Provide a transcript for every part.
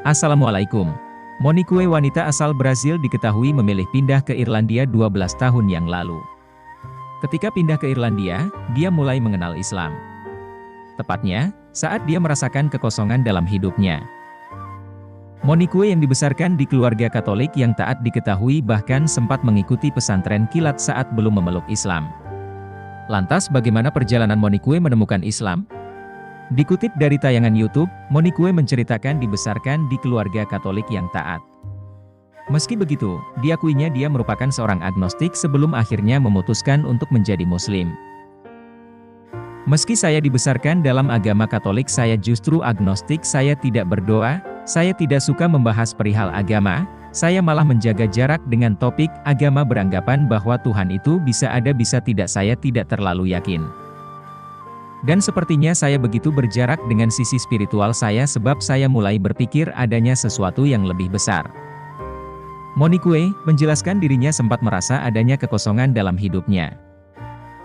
Assalamualaikum. Monique, wanita asal Brazil, diketahui memilih pindah ke Irlandia 12 tahun yang lalu. Ketika pindah ke Irlandia, dia mulai mengenal Islam. Tepatnya, saat dia merasakan kekosongan dalam hidupnya. Monique yang dibesarkan di keluarga Katolik yang taat diketahui bahkan sempat mengikuti pesantren kilat saat belum memeluk Islam. Lantas bagaimana perjalanan Monique menemukan Islam? Dikutip dari tayangan YouTube, Monique menceritakan dibesarkan di keluarga Katolik yang taat. Meski begitu, diakuinya dia merupakan seorang agnostik sebelum akhirnya memutuskan untuk menjadi Muslim. Meski saya dibesarkan dalam agama Katolik, saya justru agnostik. Saya tidak berdoa, saya tidak suka membahas perihal agama, saya malah menjaga jarak dengan topik agama, beranggapan bahwa Tuhan itu bisa ada bisa tidak. Saya tidak terlalu yakin. Dan sepertinya saya begitu berjarak dengan sisi spiritual saya sebab saya mulai berpikir adanya sesuatu yang lebih besar. Monique menjelaskan dirinya sempat merasa adanya kekosongan dalam hidupnya.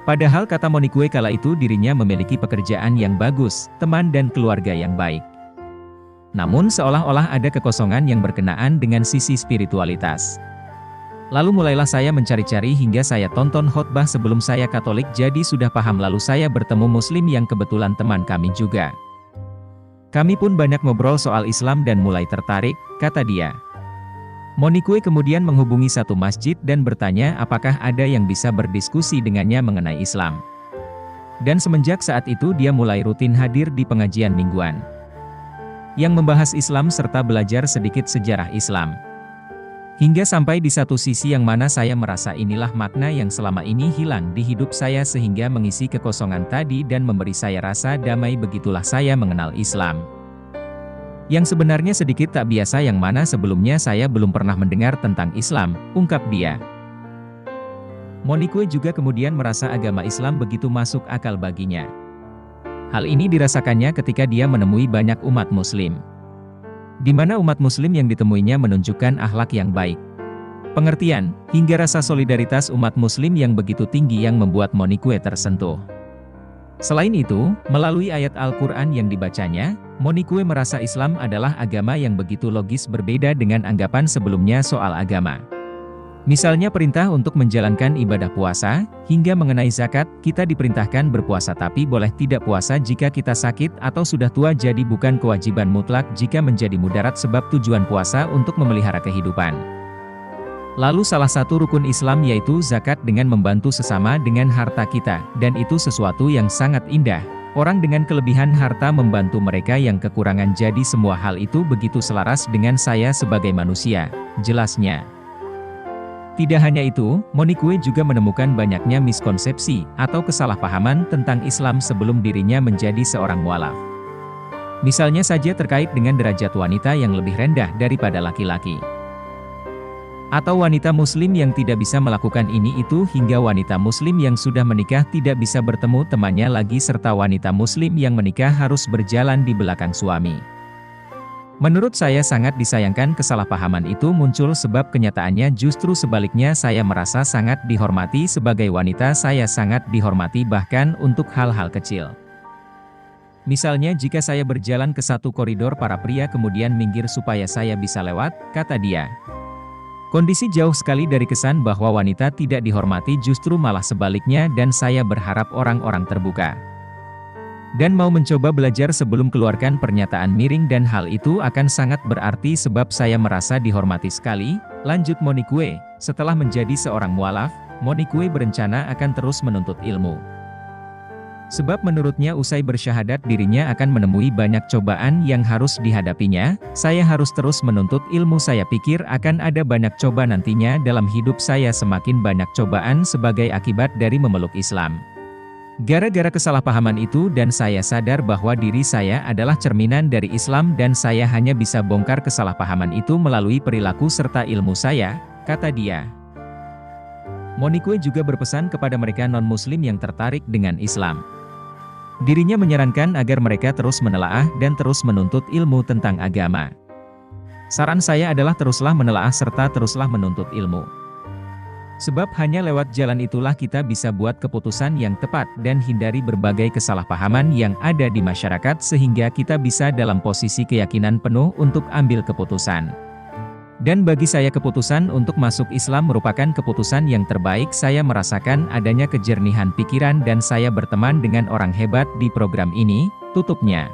Padahal kata Monique kala itu dirinya memiliki pekerjaan yang bagus, teman dan keluarga yang baik. Namun seolah-olah ada kekosongan yang berkenaan dengan sisi spiritualitas. Lalu mulailah saya mencari-cari hingga saya tonton khotbah sebelum saya Katolik, jadi sudah paham. Lalu saya bertemu Muslim yang kebetulan teman kami juga. Kami pun banyak ngobrol soal Islam dan mulai tertarik, kata dia. Monique kemudian menghubungi satu masjid dan bertanya apakah ada yang bisa berdiskusi dengannya mengenai Islam. Dan semenjak saat itu dia mulai rutin hadir di pengajian mingguan yang membahas Islam serta belajar sedikit sejarah Islam. Hingga sampai di satu sisi yang mana saya merasa inilah makna yang selama ini hilang di hidup saya sehingga mengisi kekosongan tadi dan memberi saya rasa damai. Begitulah saya mengenal Islam. Yang sebenarnya sedikit tak biasa yang mana sebelumnya saya belum pernah mendengar tentang Islam, ungkap dia. Monique juga kemudian merasa agama Islam begitu masuk akal baginya. Hal ini dirasakannya ketika dia menemui banyak umat Muslim, di mana umat Muslim yang ditemuinya menunjukkan akhlak yang baik, pengertian, hingga rasa solidaritas umat Muslim yang begitu tinggi yang membuat Monique tersentuh. Selain itu, melalui ayat Al-Quran yang dibacanya, Monique merasa Islam adalah agama yang begitu logis, berbeda dengan anggapan sebelumnya soal agama. Misalnya perintah untuk menjalankan ibadah puasa, hingga mengenai zakat, kita diperintahkan berpuasa tapi boleh tidak puasa jika kita sakit atau sudah tua, jadi bukan kewajiban mutlak jika menjadi mudarat sebab tujuan puasa untuk memelihara kehidupan. Lalu salah satu rukun Islam yaitu zakat dengan membantu sesama dengan harta kita, dan itu sesuatu yang sangat indah. Orang dengan kelebihan harta membantu mereka yang kekurangan, jadi semua hal itu begitu selaras dengan saya sebagai manusia, jelasnya. Tidak hanya itu, Monique juga menemukan banyaknya miskonsepsi atau kesalahpahaman tentang Islam sebelum dirinya menjadi seorang mualaf. Misalnya saja terkait dengan derajat wanita yang lebih rendah daripada laki-laki. Atau wanita Muslim yang tidak bisa melakukan ini itu, hingga wanita Muslim yang sudah menikah tidak bisa bertemu temannya lagi, serta wanita Muslim yang menikah harus berjalan di belakang suami. Menurut saya sangat disayangkan kesalahpahaman itu muncul sebab kenyataannya justru sebaliknya. Saya merasa sangat dihormati sebagai wanita, saya sangat dihormati bahkan untuk hal-hal kecil. Misalnya jika saya berjalan ke satu koridor para pria kemudian minggir supaya saya bisa lewat, kata dia. Kondisi jauh sekali dari kesan bahwa wanita tidak dihormati, justru malah sebaliknya, dan saya berharap orang-orang terbuka dan mau mencoba belajar sebelum keluarkan pernyataan miring, dan hal itu akan sangat berarti sebab saya merasa dihormati sekali, lanjut Monique. Setelah menjadi seorang mualaf, Monique berencana akan terus menuntut ilmu. Sebab menurutnya usai bersyahadat dirinya akan menemui banyak cobaan yang harus dihadapinya. Saya harus terus menuntut ilmu, saya pikir akan ada banyak coba nantinya dalam hidup saya, semakin banyak cobaan sebagai akibat dari memeluk Islam. Gara-gara kesalahpahaman itu, dan saya sadar bahwa diri saya adalah cerminan dari Islam dan saya hanya bisa bongkar kesalahpahaman itu melalui perilaku serta ilmu saya, kata dia. Monique juga berpesan kepada mereka non-Muslim yang tertarik dengan Islam. Dirinya menyarankan agar mereka terus menelaah dan terus menuntut ilmu tentang agama. Saran saya adalah teruslah menelaah serta teruslah menuntut ilmu. Sebab hanya lewat jalan itulah kita bisa buat keputusan yang tepat dan hindari berbagai kesalahpahaman yang ada di masyarakat sehingga kita bisa dalam posisi keyakinan penuh untuk ambil keputusan. Dan bagi saya keputusan untuk masuk Islam merupakan keputusan yang terbaik. Saya merasakan adanya kejernihan pikiran dan saya berteman dengan orang hebat di program ini, tutupnya.